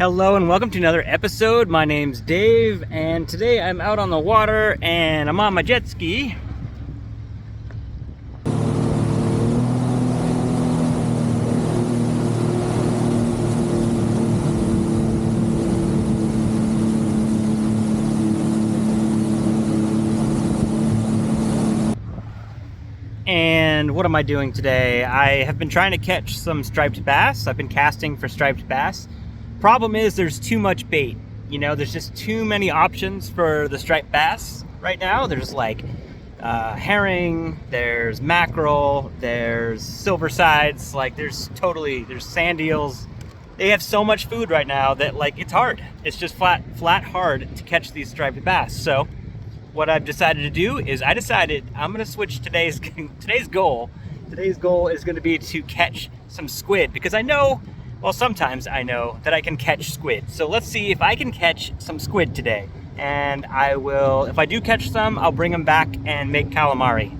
Hello and welcome to another episode. My name's Dave and today I'm out on the water and I'm on my jet ski. And what am I doing today? I have been trying to catch some striped bass. I've been casting for striped bass. Problem is there's too much bait. You know, there's just too many options for the striped bass right now. There's like herring, there's mackerel, there's silver sides, like there's sand eels. They have so much food right now that like it's hard. It's just flat hard to catch these striped bass. So what I've decided to do is I'm gonna switch today's goal. Today's goal is gonna be to catch some squid because sometimes I know that I can catch squid. So let's see if I can catch some squid today. And if I do catch some, I'll bring them back and make calamari.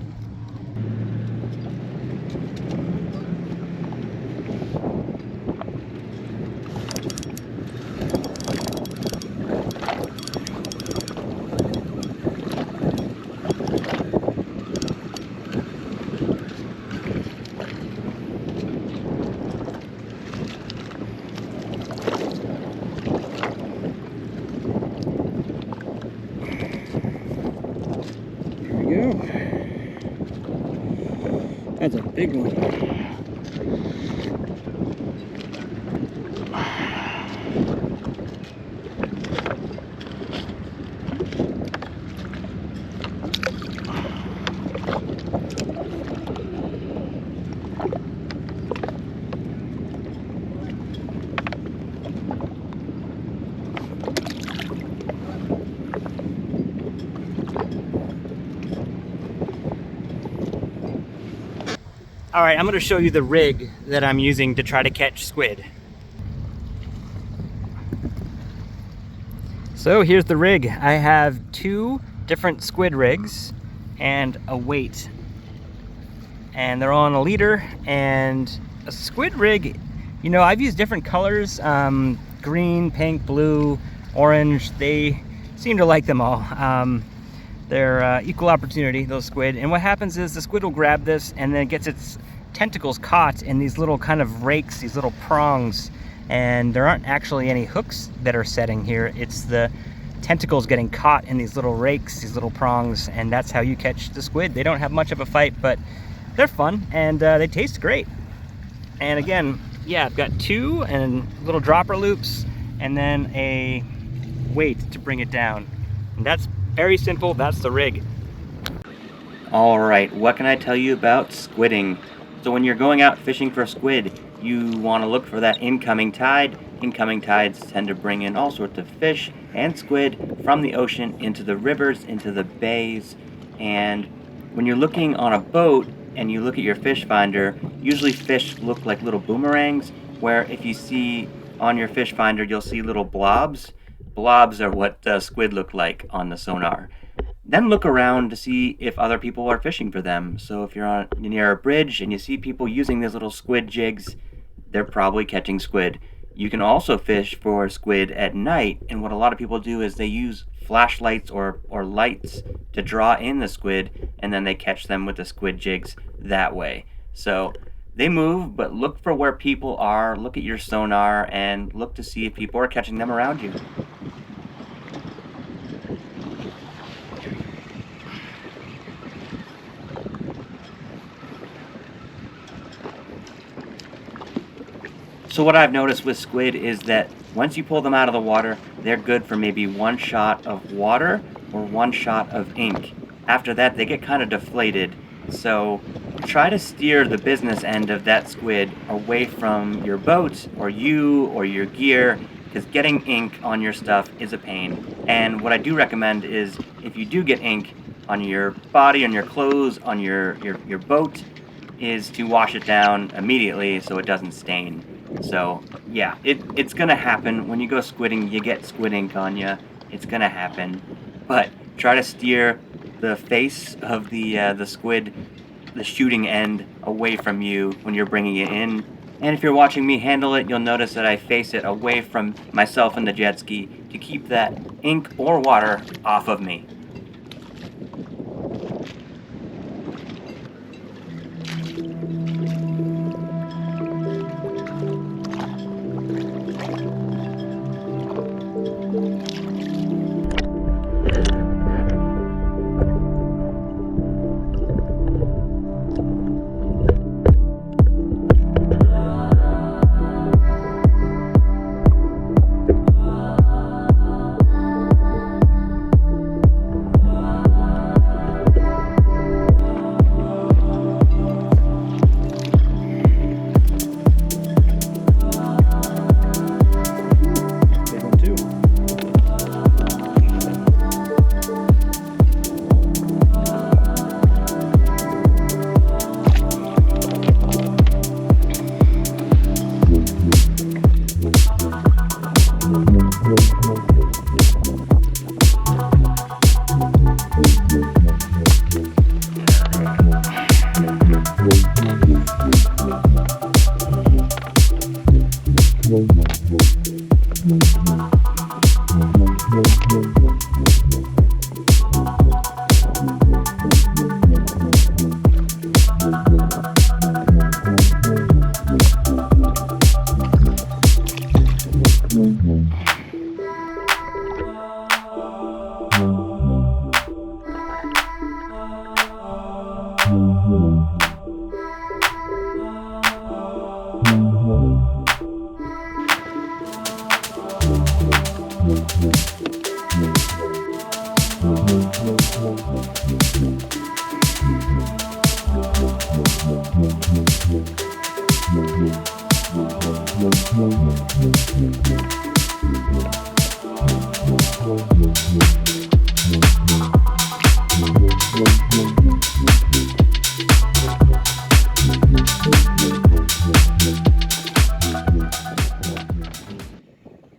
That's a big one. All right, I'm gonna show you the rig that I'm using to try to catch squid. So here's the rig. I have two different squid rigs and a weight. And they're all on a leader. And a squid rig, you know, I've used different colors, green, pink, blue, orange. They seem to like them all. They're equal opportunity, those squid. And what happens is the squid will grab this and then it gets its tentacles caught in these little kind of rakes, these little prongs. And there aren't actually any hooks that are setting here. It's the tentacles getting caught in these little rakes, these little prongs, and that's how you catch the squid. They don't have much of a fight, but they're fun and they taste great. And again, yeah, I've got two and little dropper loops and then a weight to bring it down. And that's very simple. That's the rig. All right, what can I tell you about squidding? So when you're going out fishing for squid, you want to look for that incoming tide. Incoming tides tend to bring in all sorts of fish and squid from the ocean into the rivers, into the bays. And when you're looking on a boat and you look at your fish finder, usually fish look like little boomerangs, where if you see on your fish finder, you'll see little blobs. Blobs are what squid look like on the sonar. Then look around to see if other people are fishing for them. So if you're near a bridge and you see people using these little squid jigs, they're probably catching squid. You can also fish for squid at night, and what a lot of people do is they use flashlights or lights to draw in the squid, and then they catch them with the squid jigs that way. So they move, but look for where people are, look at your sonar, and look to see if people are catching them around you. So what I've noticed with squid is that once you pull them out of the water, they're good for maybe one shot of water or one shot of ink. After that, they get kind of deflated. So try to steer the business end of that squid away from your boat or you or your gear, because getting ink on your stuff is a pain. And what I do recommend is if you do get ink on your body, on your clothes, on your boat, is to wash it down immediately so it doesn't stain. So yeah, it's gonna happen. When you go squidding, you get squid ink on you. It's gonna happen. But try to steer the face of the squid, the shooting end, away from you when you're bringing it in, And if you're watching me handle it, you'll notice that I face it away from myself and the jet ski to keep that ink or water off of me.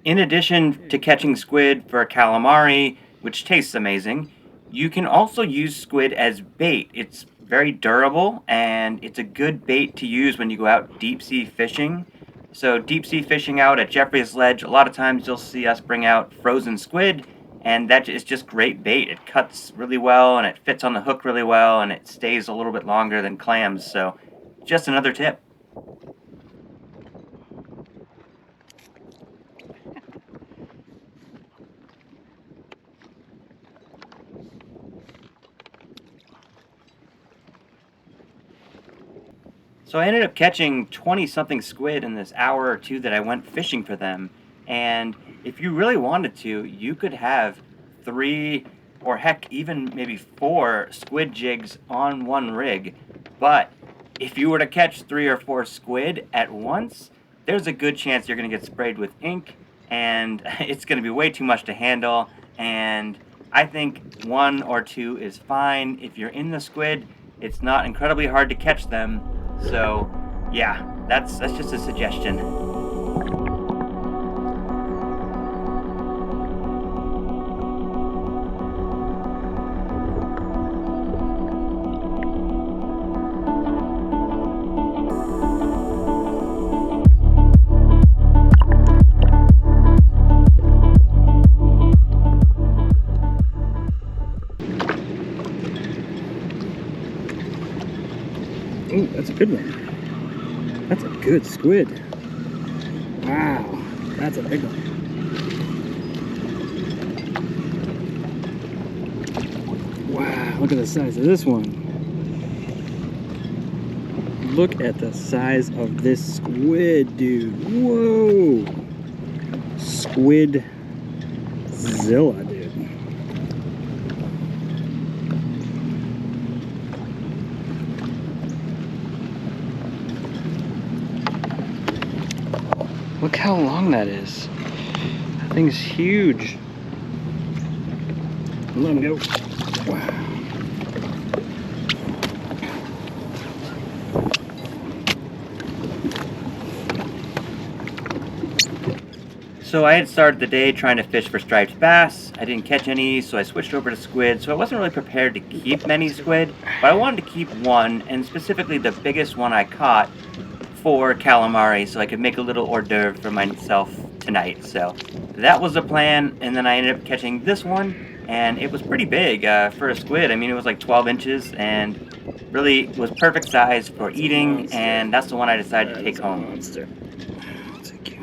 In addition to catching squid for a calamari, which tastes amazing, you can also use squid as bait. It's very durable and it's a good bait to use when you go out deep sea fishing. So deep sea fishing out at Jeffrey's Ledge, a lot of times you'll see us bring out frozen squid, and that is just great bait. It cuts really well and it fits on the hook really well and it stays a little bit longer than clams. So just another tip. So I ended up catching 20-something squid in this hour or two that I went fishing for them. And if you really wanted to, you could have 3 or heck, even maybe 4 squid jigs on one rig. But if you were to catch 3 or 4 squid at once, there's a good chance you're going to get sprayed with ink and it's going to be way too much to handle. And I think 1 or 2 is fine. If you're in the squid, it's not incredibly hard to catch them. So, yeah, that's just a suggestion. Ooh, that's a good one. That's a good squid. Wow, that's a big one. Wow, look at the size of this one. Look at the size of this squid, dude. Whoa. Squid-zilla, dude. Look how long that is. That thing's huge. Let him go. Wow. So I had started the day trying to fish for striped bass. I didn't catch any, so I switched over to squid. So I wasn't really prepared to keep many squid, but I wanted to keep one, and specifically the biggest one I caught, for calamari so I could make a little hors d'oeuvre for myself tonight. So that was the plan, and then I ended up catching this one, and it was pretty big for a squid. I mean, it was like 12 inches and really was perfect size for eating, and that's the one I decided to take home. Monster. Thank you.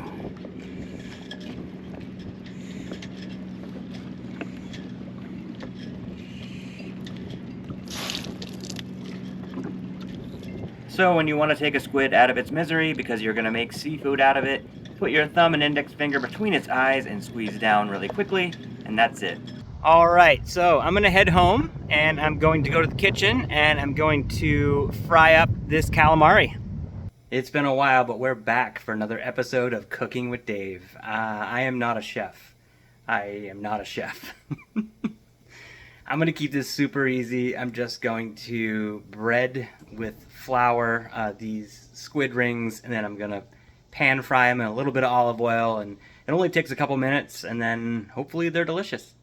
So when you want to take a squid out of its misery because you're going to make seafood out of it, put your thumb and index finger between its eyes and squeeze down really quickly, and that's it. All right, so I'm going to head home, and I'm going to go to the kitchen, and I'm going to fry up this calamari. It's been a while, but we're back for another episode of Cooking with Dave. I am not a chef. I'm going to keep this super easy. I'm just going to bread with flour these squid rings, and then I'm going to pan fry them in a little bit of olive oil, and it only takes a couple minutes, and then hopefully they're delicious.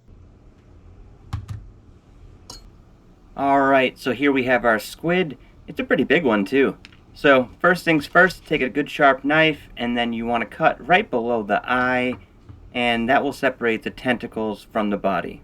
Alright, so here we have our squid. It's a pretty big one too. So first things first, take a good sharp knife, and then you want to cut right below the eye, and that will separate the tentacles from the body.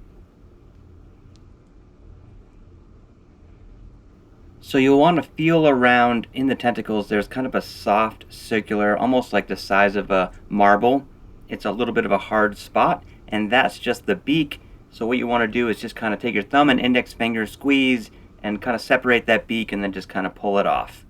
So you'll want to feel around in the tentacles. There's kind of a soft, circular, almost like the size of a marble. It's a little bit of a hard spot, and that's just the beak. So what you want to do is just kind of take your thumb and index finger, squeeze, and kind of separate that beak, and then just kind of pull it off.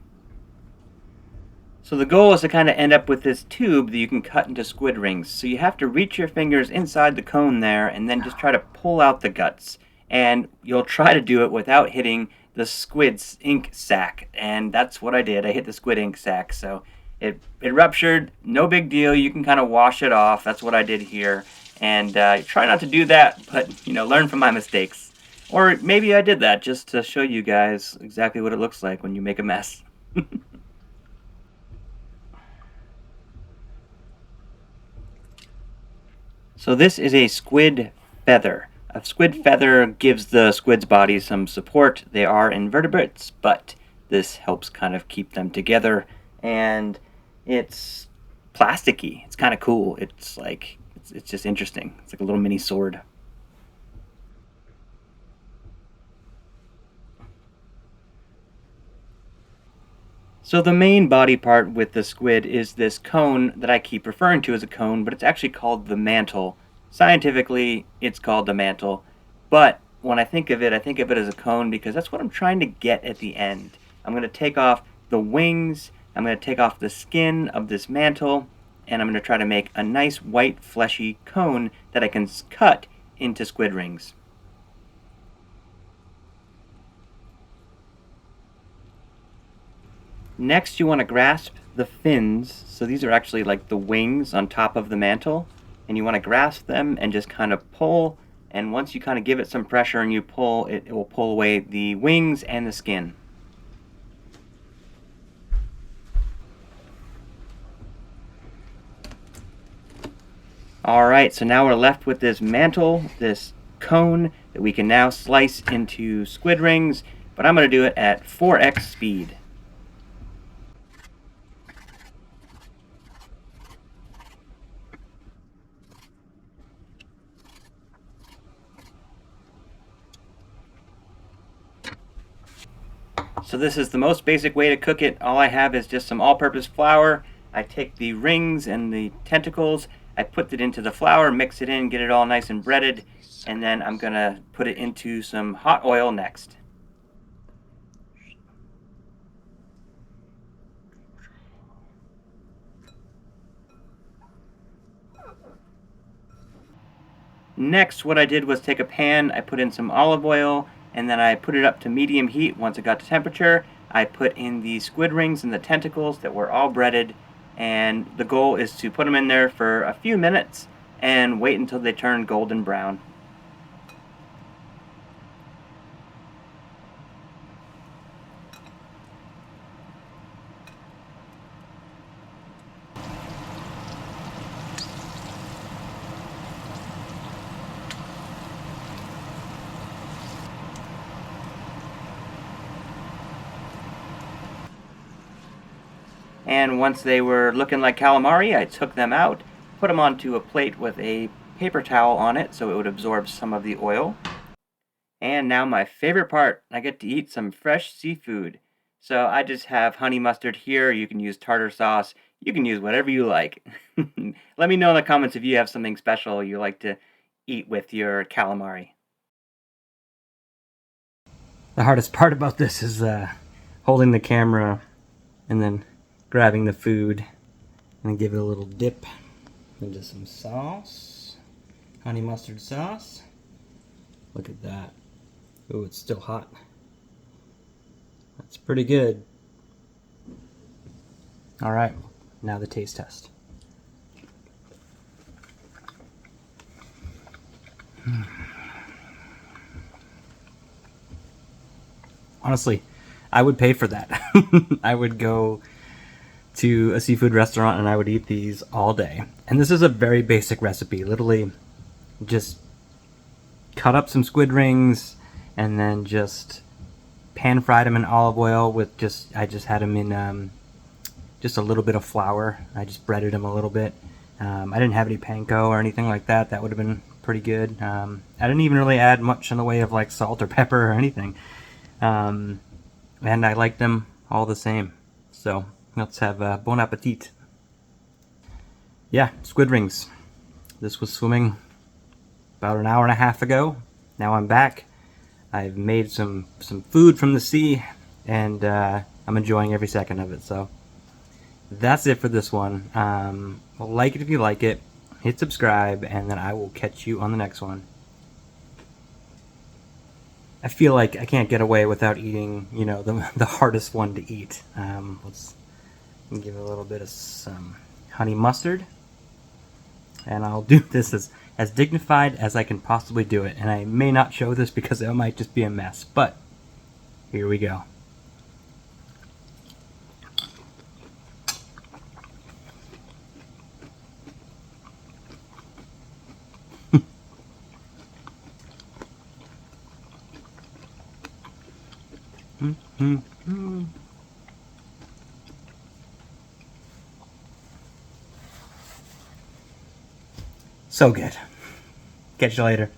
So the goal is to kind of end up with this tube that you can cut into squid rings. So you have to reach your fingers inside the cone there, and then just try to pull out the guts. And you'll try to do it without hitting the squid's ink sac, and that's what I did. I hit the squid ink sac, so it ruptured. No big deal. You can kind of wash it off. That's what I did here, and try not to do that, but learn from my mistakes. Or maybe I did that just to show you guys exactly what it looks like when you make a mess. So this is a squid feather. A squid feather gives the squid's body some support. They are invertebrates, but this helps kind of keep them together. And it's plasticky. It's kind of cool. It's just interesting. It's like a little mini sword. So the main body part with the squid is this cone that I keep referring to as a cone, but it's actually called the mantle. Scientifically, it's called the mantle, but when I think of it as a cone because that's what I'm trying to get at the end. I'm going to take off the wings, I'm going to take off the skin of this mantle, and I'm going to try to make a nice white fleshy cone that I can cut into squid rings. Next, you want to grasp the fins. So these are actually like the wings on top of the mantle. And you want to grasp them and just kind of pull. And once you kind of give it some pressure and you pull, it will pull away the wings and the skin. Alright, so now we're left with this mantle, this cone that we can now slice into squid rings. But I'm going to do it at 4x speed. So this is the most basic way to cook it. All I have is just some all-purpose flour. I take the rings and the tentacles, I put it into the flour, mix it in, get it all nice and breaded, and then I'm gonna put it into some hot oil next. Next, what I did was take a pan, I put in some olive oil, and then I put it up to medium heat. Once it got to temperature, I put in the squid rings and the tentacles that were all breaded, and the goal is to put them in there for a few minutes and wait until they turn golden brown. And once they were looking like calamari, I took them out, put them onto a plate with a paper towel on it so it would absorb some of the oil. And now my favorite part, I get to eat some fresh seafood. So I just have honey mustard here. You can use tartar sauce. You can use whatever you like. Let me know in the comments if you have something special you like to eat with your calamari. The hardest part about this is holding the camera and then grabbing the food and give it a little dip into some sauce, honey mustard sauce. Look at that. Ooh, it's still hot. That's pretty good. All right, now the taste test. Honestly, I would pay for that. I would go to a seafood restaurant and I would eat these all day. And this is a very basic recipe. Literally just cut up some squid rings and then just pan fried them in olive oil with I just had them in just a little bit of flour. I just breaded them a little bit. I didn't have any panko or anything like that. That would have been pretty good. I didn't even really add much in the way of like salt or pepper or anything. And I liked them all the same. So let's have bon appetit. Yeah, squid rings. This was swimming about an hour and a half ago. Now I'm back. I've made some food from the sea, and I'm enjoying every second of it. So that's it for this one. Like it if you like it. Hit subscribe, and then I will catch you on the next one. I feel like I can't get away without eating, you know, the hardest one to eat. Let's give it a little bit of some honey mustard. And I'll do this as dignified as I can possibly do it. And I may not show this because it might just be a mess. But here we go. So good. Catch you later.